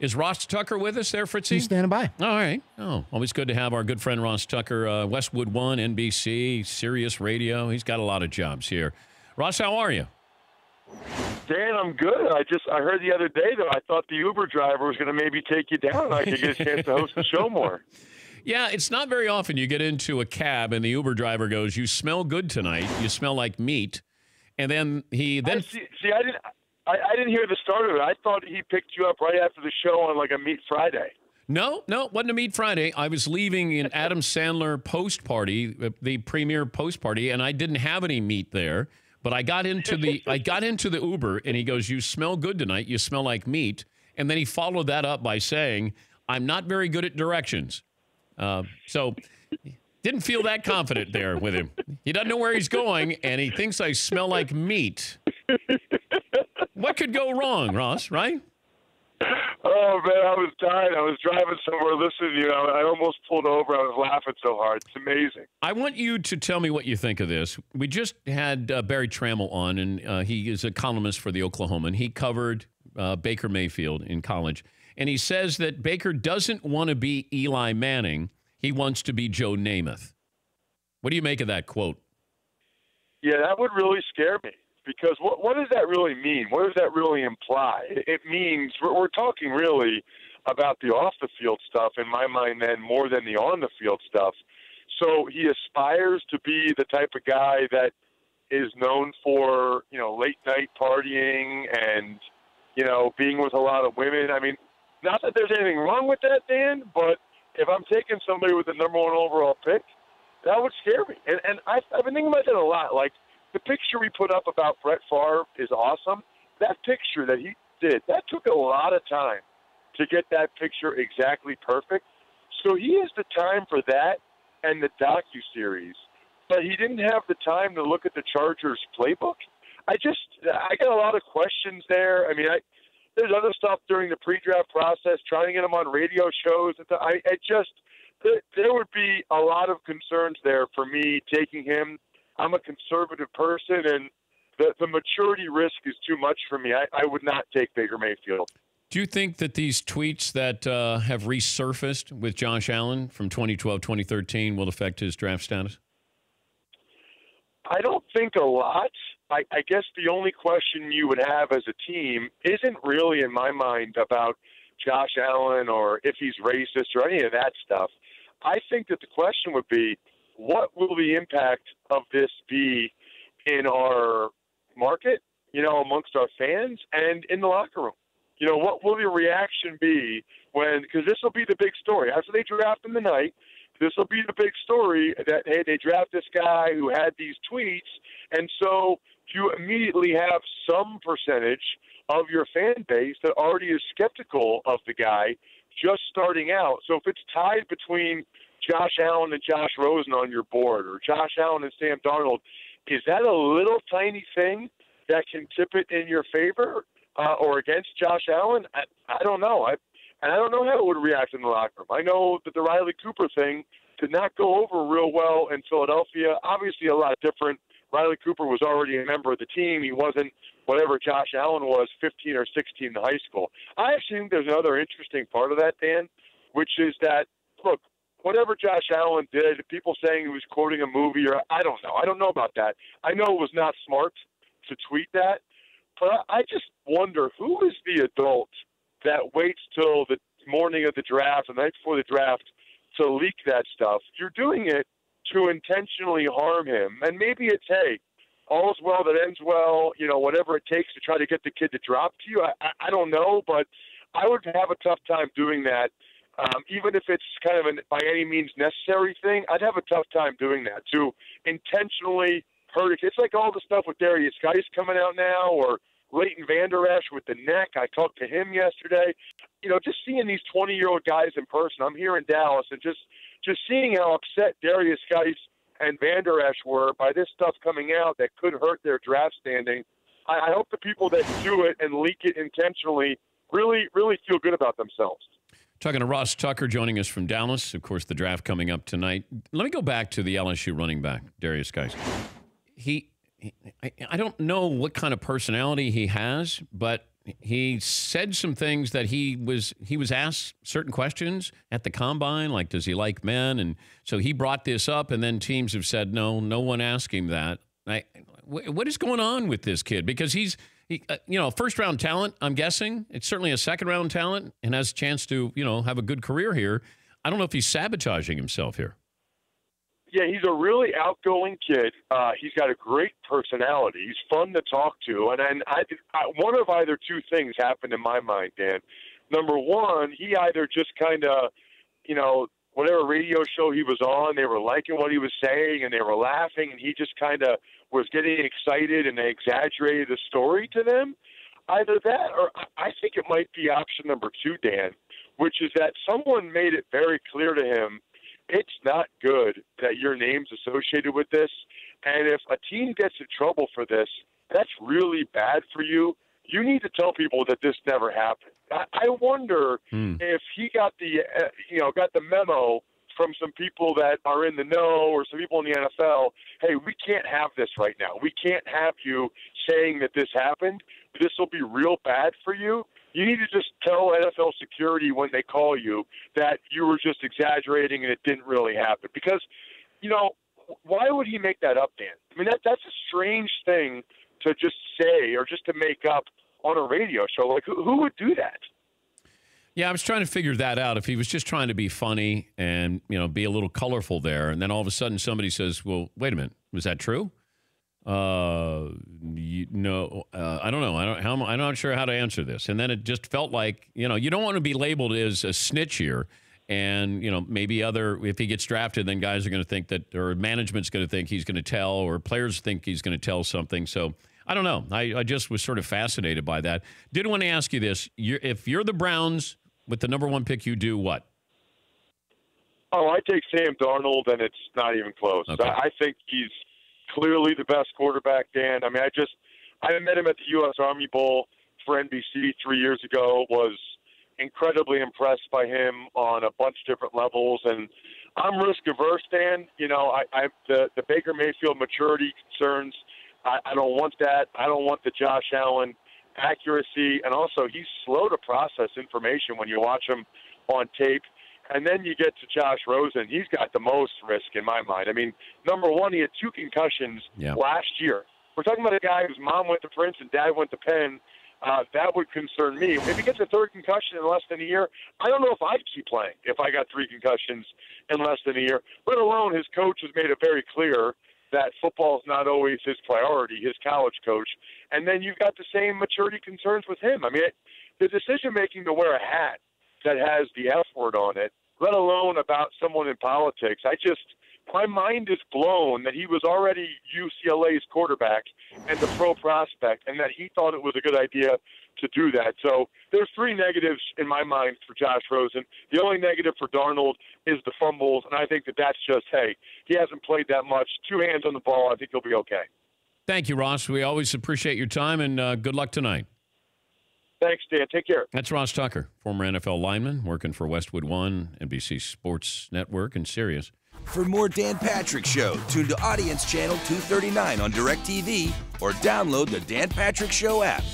Is Ross Tucker with us there, Fritzy? He's standing by. All right. Oh, always good to have our good friend Ross Tucker, Westwood 1, NBC, Sirius Radio. He's got a lot of jobs here. Ross, how are you? Dan, I'm good. I heard the other day that I thought the Uber driver was going to maybe take you down and I could get a chance to host the show more. Yeah, it's not very often you get into a cab and the Uber driver goes, "You smell good tonight. You smell like meat." And then he then I didn't hear the start of it. I thought he picked you up right after the show on like a Meat Friday. No, it wasn't a Meat Friday. I was leaving an Adam Sandler post party, the premiere post party, and I didn't have any meat there. But I got into the Uber, and he goes, "You smell good tonight. You smell like meat." And then he followed that up by saying, "I'm not very good at directions." So didn't feel that confident there with him. He doesn't know where he's going, and he thinks I smell like meat. What could go wrong, Ross, right? Oh, man, I was dying. I was driving somewhere listening to you. I almost pulled over. I was laughing so hard. It's amazing. I want you to tell me what you think of this. We just had Barry Trammell on, and he is a columnist for the Oklahoman. He covered Baker Mayfield in college. And he says that Baker doesn't want to be Eli Manning. He wants to be Joe Namath. What do you make of that quote? Yeah, that would really scare me. Because what does that really mean? What does that really imply? It means we're talking really about the off-the-field stuff, in my mind, then more than the on-the-field stuff. So he aspires to be the type of guy that is known for, late-night partying and, being with a lot of women. I mean, not that there's anything wrong with that, Dan, but if I'm taking somebody with the #1 overall pick, that would scare me. And I've been thinking about that a lot. Like, the picture we put up about Brett Favre is awesome. That picture that he did, that took a lot of time to get that picture exactly perfect. So he has the time for that and the docuseries, but he didn't have the time to look at the Chargers playbook. I got a lot of questions there. I mean, there's other stuff during the pre-draft process, trying to get him on radio shows. There would be a lot of concerns there for me taking him. I'm a conservative person, and the maturity risk is too much for me. I would not take Baker Mayfield. Do you think that these tweets that have resurfaced with Josh Allen from 2012, 2013 will affect his draft status? I don't think a lot. I guess the only question you would have as a team isn't really, in my mind, about Josh Allen or if he's racist or any of that stuff. I think that the question would be, what will the impact of this be in our market, amongst our fans and in the locker room? What will the reaction be because this will be the big story. After they draft him tonight, this will be the big story that, hey, they draft this guy who had these tweets. And so you immediately have some percentage of your fan base that already is skeptical of the guy just starting out. So if it's tied between Josh Allen and Josh Rosen on your board, or Josh Allen and Sam Darnold, is that a little tiny thing that can tip it in your favor or against Josh Allen? I don't know. And I don't know how it would react in the locker room. I know that the Riley Cooper thing did not go over real well in Philadelphia. Obviously a lot different. Riley Cooper was already a member of the team. He wasn't whatever Josh Allen was 15 or 16 in high school. I actually think there's another interesting part of that, Dan, which is that, look, whatever Josh Allen did, people saying he was quoting a movie, or I don't know. I don't know about that. I know it was not smart to tweet that, but I just wonder who is the adult that waits till the morning of the draft, the night before the draft, to leak that stuff. You're doing it to intentionally harm him, and maybe it's, hey, all's well that ends well, whatever it takes to try to get the kid to drop to you. I don't know, but I would have a tough time doing that. Even if it's kind of by any means necessary thing, I'd have a tough time doing that, to intentionally hurt it. It's like all the stuff with Darius Geis coming out now, or Leighton Vander Esch with the neck. I talked to him yesterday. Just seeing these 20-year-old guys in person. I'm here in Dallas, and just seeing how upset Darius Geis and Vander Esch were by this stuff coming out that could hurt their draft standing. I hope the people that do it and leak it intentionally really, really feel good about themselves. Talking to Ross Tucker, joining us from Dallas. Of course, the draft coming up tonight. Let me go back to the LSU running back, Darius Geis. I don't know what kind of personality he has, but he said some things that he was asked certain questions at the combine, like does he like men, and so he brought this up, and then teams have said no one asked him that. What is going on with this kid? Because he's first round talent. I'm guessing it's certainly a second round talent and has a chance to have a good career here. I don't know if he's sabotaging himself here. Yeah, he's a really outgoing kid. He's got a great personality. He's fun to talk to. And one of either two things happened in my mind, Dan. Number one, he either just kind of, whatever radio show he was on, they were liking what he was saying and they were laughing, and he just kind of was getting excited and they exaggerated the story to them. Either that, or I think it might be option number two, Dan, which is that someone made it very clear to him it's not good that your name's associated with this. And if a team gets in trouble for this, that's really bad for you. You need to tell people that this never happened. I wonder if he got the memo from some people that are in the know or some people in the NFL. Hey, we can't have this right now. We can't have you saying that this happened. This will be real bad for you. You need to just tell NFL security when they call you that you were just exaggerating and it didn't really happen. Because, why would he make that up, Dan? I mean, that's a strange thing to just say or just to make up on a radio show. Like, who would do that? Yeah, I was trying to figure that out. If he was just trying to be funny and, be a little colorful there, and then all of a sudden somebody says, well, wait a minute, was that true? I don't know. I'm not sure how to answer this. And then it just felt like, you don't want to be labeled as a snitch here. And, maybe if he gets drafted, then guys are going to think that, or management's going to think he's going to tell, or players think he's going to tell something. So I don't know. I just was sort of fascinated by that. Did want to ask you this. If you're the Browns with the number one pick, you do what? Oh, I take Sam Darnold, and it's not even close. Okay. I think he's clearly the best quarterback, Dan. I mean, I met him at the U.S. Army Bowl for NBC 3 years ago, was incredibly impressed by him on a bunch of different levels, and I'm risk-averse, Dan. The Baker Mayfield maturity concerns, I don't want that. I don't want the Josh Allen accuracy, and also he's slow to process information when you watch him on tape. And then you get to Josh Rosen. He's got the most risk in my mind. I mean, number one, he had 2 concussions last year. We're talking about a guy whose mom went to Prince and dad went to Penn. That would concern me. If he gets a 3rd concussion in less than a year, I don't know if I'd keep playing if I got 3 concussions in less than a year, let alone his coach has made it very clear that football is not always his priority, his college coach. And then you've got the same maturity concerns with him. I mean, the decision-making to wear a hat that has the F word on it, let alone about someone in politics. My mind is blown that he was already UCLA's quarterback and the pro prospect, and that he thought it was a good idea to do that. So there's 3 negatives in my mind for Josh Rosen. The only negative for Darnold is the fumbles, and I think that's just, hey, he hasn't played that much. 2 hands on the ball. I think he'll be okay. Thank you, Ross. We always appreciate your time, and good luck tonight. Thanks, Dan. Take care. That's Ross Tucker, former NFL lineman, working for Westwood One, NBC Sports Network, and Sirius. For more Dan Patrick Show, tune to Audience Channel 239 on DirecTV or download the Dan Patrick Show app.